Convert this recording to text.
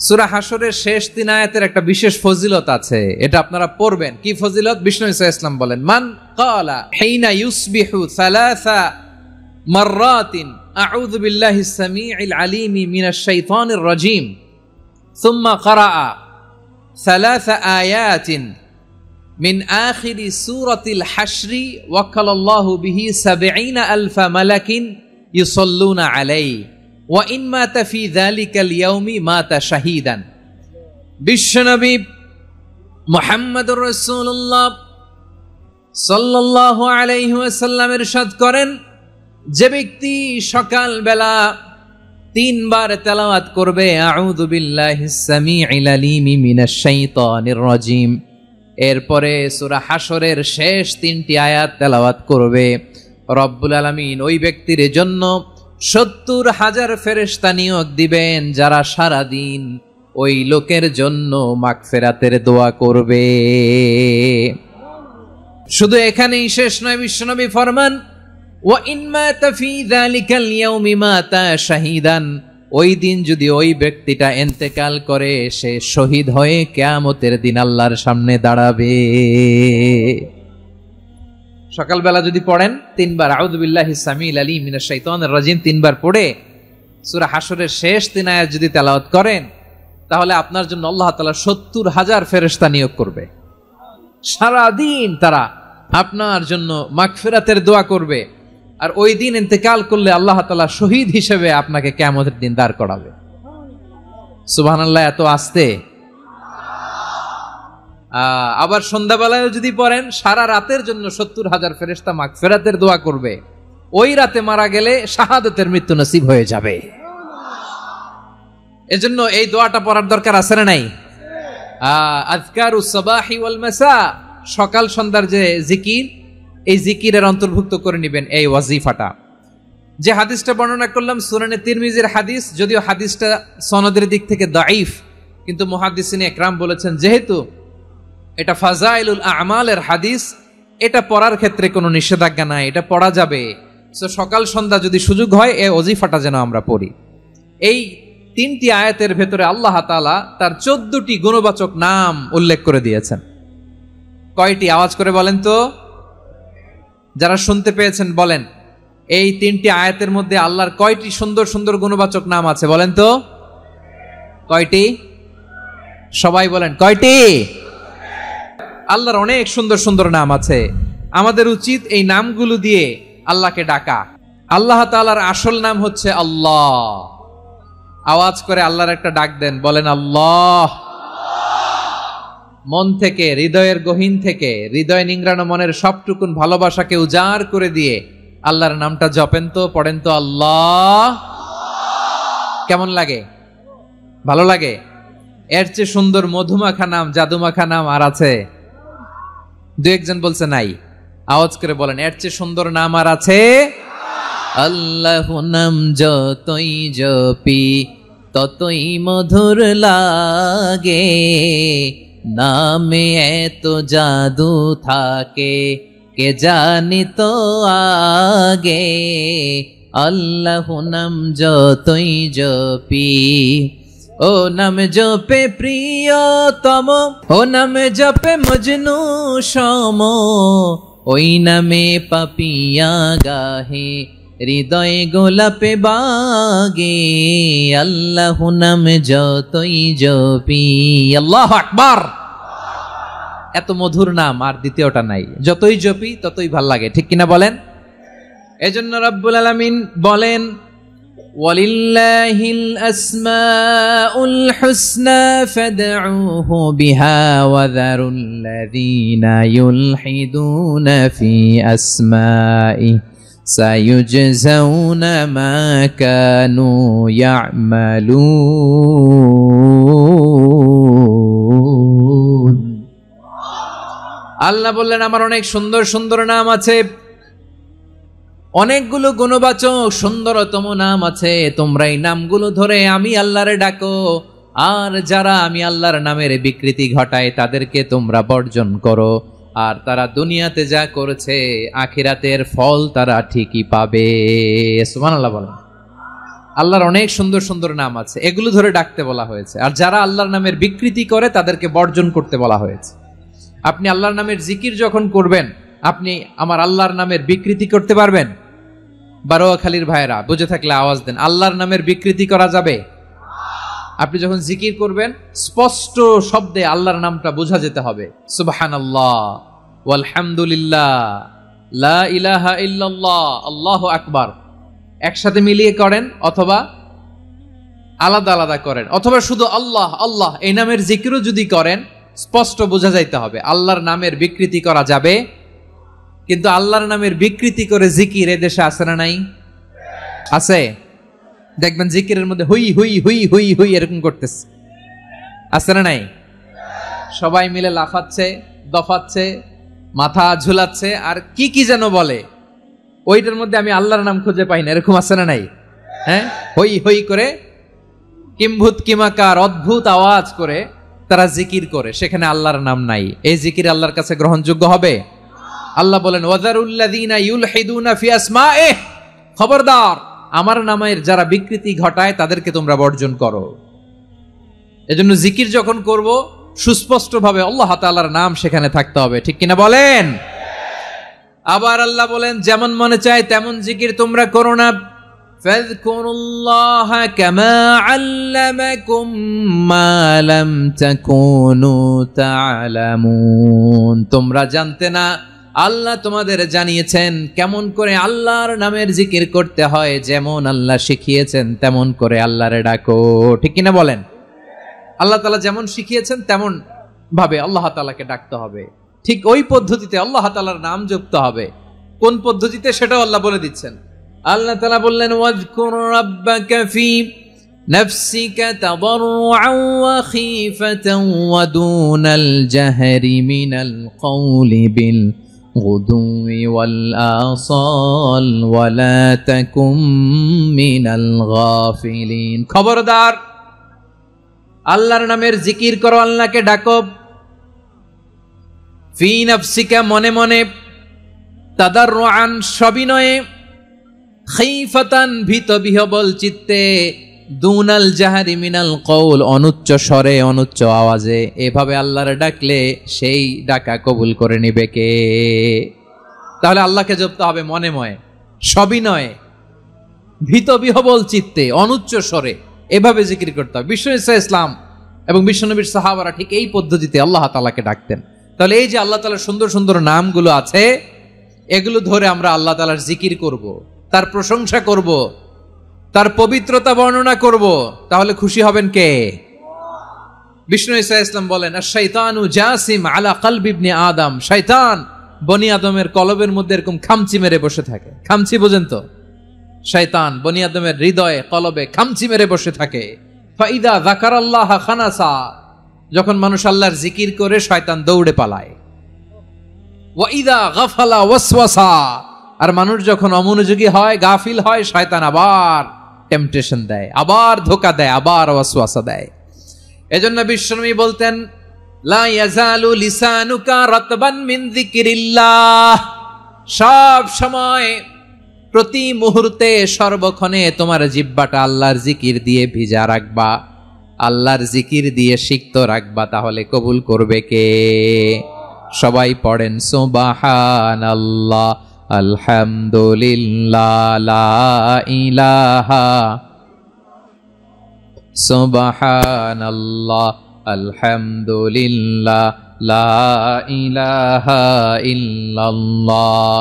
সূরা হাশরের শেষ 3 আয়াতের একটা বিশেষ ফজিলত আছে, এটা আপনারা পড়বেন। কি ফজিলত? বিষ্ণু ঈসা ইসলাম বলেন, মান ক্বালা হিনা ইউসবিহু সালাসা মাররাতিন আউযু বিল্লাহিস সামিউল আলিম মিনাশ শাইতানির রাজীম সুম্মা ক্বারাআ সালাসা আয়াতিন মিন আখিরি সূরাতিল হাশরি ওয়াক্কালাল্লাহু বিহি ৭০,০০০ মালাকিন ইউসাল্লুনা আলাইহি ওয়া ইন মাতা ফি যালিকাল ইয়াউমি মাতা শাহীদান। বিশ্বনবী মুহাম্মদুর রাসূলুল্লাহ সাল্লাল্লাহু আলাইহি ওয়াসাল্লাম ইরশাদ করেন, যে ব্যক্তি সকাল বেলা 3 বার তেলাওয়াত করবে আউযু বিল্লাহিস সামিউল আলিম মিনাশ শাইতানির রাজীম, এরপরে সূরা হাশরের শেষ 3টি আয়াত তেলাওয়াত করবে, রব্বুল আলামিন ওই ব্যক্তির জন্য ৭০,০০০ ফেরেশতা নিয়োগ দিবেন যারা সারা দিন ওই লোকের জন্য মাগফিরাতের দোয়া করবে। শুধু এখানেই শেষ নয়, বিশ্বনবী ফরমান ওয়া ইন মাতা ফি যালিকাল ইয়াউমি মাতা শাহীদান, ওই দিন যদি ওই ব্যক্তিটা ইন্তেকাল করে সে শহীদ হয়ে কিয়ামতের দিন আল্লাহর সামনে দাঁড়াবে। সকালবেলা যদি পড়েন 3 বার আউযু বিল্লাহিস সামিউল আলিম মিনাশ শাইতানির রাজীম 3 বার পড়ে সূরা হাশরের শেষ 3 আয়াত যদি তেলাওয়াত করেন, তাহলে আপনার জন্য আল্লাহ তাআলা ৭০,০০০ ফেরেশতা নিয়োগ করবে। সারা দিন তারা আপনার জন্য মাগফিরাতের দোয়া করবে, আর ওই দিন ইন্তেকাল করলে আল্লাহ তাআলা শহীদ হিসেবে আপনাকে কিয়ামতের দিন দাঁড় করাবে। সুবহানাল্লাহ, এত আস্তে। আবার সন্ধ্যাবেলায় যদি পড়েন, সারা রাতের জন্য ৭০,০০০ ফেরেশতা মাগফিরাতের দোয়া করবে। ওই রাতে মারা গেলে শাহাদাতের মৃত্যু নসিব হয়ে যাবে। এজন্য এই দোয়াটা পড়ার দরকার আছে না নাই? আযকারুস সাবাহি ওয়াল মাসা, সকাল সন্ধ্যার যে জিকির, এই জিকিরের অন্তর্ভুক্ত করে নেবেন এই ওয়াজিফাটা। যে হাদিসটা বর্ণনা করলাম সুনানে তিরমিজির হাদিস, যদিও হাদিসটা সনদের দিক থেকে দাঈফ, কিন্তু মুহাদ্দিসিনে ইকরাম বলেছেন যেহেতু এটা ফাজাইলুল আমালের হাদিস, এটা পড়ার ক্ষেত্রে কোনো নিষেধাজ্ঞা নাই, এটা পড়া যাবে। সো সকাল সন্ধ্যা যদি সুযোগ হয় এই ওয়াজিফাটা যেন আমরা পড়ি। এই 3টি আয়াতের ভেতরে আল্লাহ তাআলা তার 14টি গুণবাচক নাম উল্লেখ করে দিয়েছেন। কয়টি? আওয়াজ করে বলেন তো, যারা শুনতে পেয়েছেন বলেন, এই 3টি আয়াতের মধ্যে আল্লাহর কয়টি সুন্দর সুন্দর গুণবাচক নাম আছে বলেন তো? কয়টি? সবাই বলেন, কয়টি? আল্লাহর অনেক সুন্দর সুন্দর নাম আছে। আমাদের উচিত এই নামগুলো দিয়ে আল্লাহকে ডাকা। আল্লাহ তাআলার আসল নাম হচ্ছে আল্লাহ। আওয়াজ করে আল্লাহর একটা ডাক দেন, বলেন আল্লাহ। মন থেকে, হৃদয়ের গহীন থেকে, হৃদয় নিংড়ানো মনের সবটুকুন ভালোবাসাকে উজাড় করে দিয়ে আল্লাহর নামটা জপেন তো, পড়েন তো আল্লাহ। কেমন লাগে? ভালো লাগে? এর চেয়ে সুন্দর মধুমাখা নাম, জাদুমাখা নাম আর আছে? 2-1 বলছে নাই। আওয়াজ করে বলেন, এর চেয়ে সুন্দর নাম আর আছে? আল্লাহ নাম যতই জপি ততই মধুর লাগে, নামে এত জাদু থাকে কে জানি তো আগে। আল্লাহ নাম যতই জপি, ও নাম জপে প্রিয়তম, ও নাম জপে মজনু সম, ওই নামে পাপিয়া গাহে হৃদয় গোলাপে বাগে। আল্লাহ নাম যতই জপি। আল্লাহু আকবার। এত মধুর নাম আর দ্বিতীয়টা নাই, যতই জপি ততই ভাল লাগে, ঠিক কিনা বলেন? এজন্য রব্বুল আলামিন বলেন, ওয়ালিল্লাহিল আসমাউল হুসনা ফাদউহু বিহা ওয়া যারুল্লাযীনা ইউলহিদুনা ফি আসমাইহি সায়ুজজাউনা মা কানু ইয়ামালুন। আল্লাহ বললেন, আমার অনেক সুন্দর সুন্দর নাম আছে, অনেকগুলো গুণবাচক সুন্দরতম নাম আছে। তোমরা এই নামগুলো ধরে আমি আল্লাহরে ডাকো, আর যারা আমি আল্লাহর নামের বিকৃতি ঘটায় তাদেরকে তোমরা বর্জন করো, আর তারা দুনিয়াতে যা করেছে আখিরাতের ফল তারা ঠিকই পাবে। সুবহানাল্লাহ বলেন। আল্লাহর অনেক সুন্দর সুন্দর নাম আছে, এগুলো ধরে ডাকতে বলা হয়েছে। আর যারা আল্লাহর নামের বিকৃতি করে তাদেরকে বর্জন করতে বলা হয়েছে। আপনি আল্লাহর নামের জিকির যখন করবেন, আপনি আমার আল্লাহর নামের বিকৃতি করতে পারবেন? বারোয়াখালীর ভাইয়েরা বুঝে থাকলে আওয়াজ দেন, আল্লাহর নামের বিকৃতি করা যাবে? আপনি যখন জিকির করবেন স্পষ্ট শব্দে আল্লাহর নামটা বোঝা যেতে হবে। সুবহানাল্লাহ, ওয়ালহামদুলিল্লাহ, লা ইলাহা ইল্লাল্লাহ, আল্লাহু আকবার একসাথে মিলিয়ে করেন, অথবা আলাদা আলাদা করেন, অথবা শুধু আল্লাহ আল্লাহ এই নামের জিকিরও যদি করেন স্পষ্ট বোঝা যাইতে হবে। আল্লাহর নামের বিকৃতি করা যাবে? কিন্তু আল্লাহর নামের বিকৃতি করে জিকির এদেশে আছে না নাই? আছে। দেখবেন জিকিরের মধ্যে হুই হুই হুই হুই হুই এরকম করতেছে, আছে না নাই? সবাই মিলে লাফাচ্ছে, দফাচ্ছে, মাথা ঝুলাচ্ছে, আর কি কি যেন বলে, ওইটার মধ্যে আমি আল্লাহর নাম খুঁজে পাই না, এরকম আছে না নাই? হ্যাঁ, হই হই করে কিম্ভূত কিমাকার অদ্ভুত আওয়াজ করে তারা জিকির করে, সেখানে আল্লাহর নাম নাই। এই জিকির আল্লাহর কাছে গ্রহণযোগ্য হবে? আল্লাহ বলেন ওয়াযারুল্লাযীনা ইউলহিদুনা ফি আসমাইহি, খবরদার আমার নামের যারা বিকৃতি ঘটায় তাদেরকে তোমরা বর্জন করো। এজন্য জিকির যখন করব সুস্পষ্টভাবে আল্লাহ তাআলার নাম সেখানে থাকতে হবে, ঠিক কিনা বলেন? আবার আল্লাহ বলেন যেমন মনে চায় তেমন জিকির তোমরা করো না। ফাযকুরুল্লাহা কামা আল্লামাকুম মা লাম তাকুনু তা'লামুন, তোমরা জানতে না, আল্লাহ তোমাদের জানিয়েছেন কেমন করে আল্লাহর নামের জিকির করতে হয়, যেমন আল্লাহ শিখিয়েছেন তেমন করে আল্লাহরে ডাকো, ঠিক কিনা বলেন? আল্লাহ তাআলা যেমন শিখিয়েছেন তেমন ভাবে আল্লাহ তাআলাকে ডাকতে হবে, ঠিক ওই পদ্ধতিতে আল্লাহ তাআলার নাম জপতে হবে। কোন পদ্ধতিতে সেটাও আল্লাহ বলে দিচ্ছেন। আল্লাহ তাআলা বললেন ওয়াযকুর রাব্বাকা ফি নাফসিকা তাদাররুআন ওয়া খীফাতান ওয়া দুনাল জাহরি মিনাল কওলি বিল গুদুই ওয়াল আসাল ওয়া লা তাকুম মিনাল গাফিলিন, খবরদার আল্লাহর নামের জিকির করো, আল্লাহকে ডাকো। ফি নাফসিকা মনে মনে, তাদাররুআন সবিনয়ে, খীফাতান ভীত বিহবল চিত্তে, দুনাল জাহারি মিনাল কওল অনুচ্চ স্বরে অনুচ্চ আওয়াজে। এভাবে আল্লাহর ডাকলে সেই ডাকা কবুল করে নিবে কে? তাহলে আল্লাহকে জপতে হবে মনে মনে, সবিনয়ে, ভীত বিহবল চিত্তে, অনুচ্চ স্বরে, এভাবে জিকির করতে হবে। বিশ্বনবী ইসলাম এবং বিশ্বনবীর সাহাবারা ঠিক এই পদ্ধতিতে আল্লাহ তাআলাকে ডাকতেন। তাহলে এই যে আল্লাহ তাআলার সুন্দর সুন্দর নামগুলো আছে, এগুলো ধরে আমরা আল্লাহ তাআলার জিকির করব, তার প্রশংসা করব, তার পবিত্রতা বর্ণনা করব, তাহলে খুশি হবেন কে? বিষ্ণু ঈসা ইসলাম বলেন আশ-শাইতানু জাসিম আলা কলবি ইবনে আদম, শয়তান বনি আদমের কলবের মধ্যে এরকম খামচি মেরে বসে থাকে। খামচি বোঝেন তো? শয়তান বনি আদমের হৃদয়ে কলবে খামচি মেরে বসে থাকে। ফাইদা যাকারাল্লাহ খানাসা, যখন মানুষ আল্লাহর জিকির করে শয়তান দৌড়ে পালায়। ওয়া ইদা গাফালা ওয়াসওয়াসা, আর মানুষ যখন অমনোযোগী হয়, গাফিল হয়, শয়তান আবার টেম্পটেশন দেয়, আবার ধোঁকা দেয়, আবার ওয়াসওয়াসা দেয়। এজন্য বিশ্বনবী বলতেন লা ইয়াজালু লিসানুকা রাতবান মিন যিকরিল্লাহ, সব সময় প্রতি মুহূর্তে সর্বক্ষণে তোমার জিহ্বাটা আল্লাহর জিকির দিয়ে ভিজা রাখবা, আল্লাহর জিকির দিয়ে সিক্ত রাখবা, তাহলে কবুল করবে কে? সবাই পড়েন সুবহানাল্লাহ, আলহামদুলিল্লাহ, লা ইলাহা, সুবহানাল্লাহ, আলহামদুলিল্লাহ, লা ইলাহা ইল্লাল্লাহ।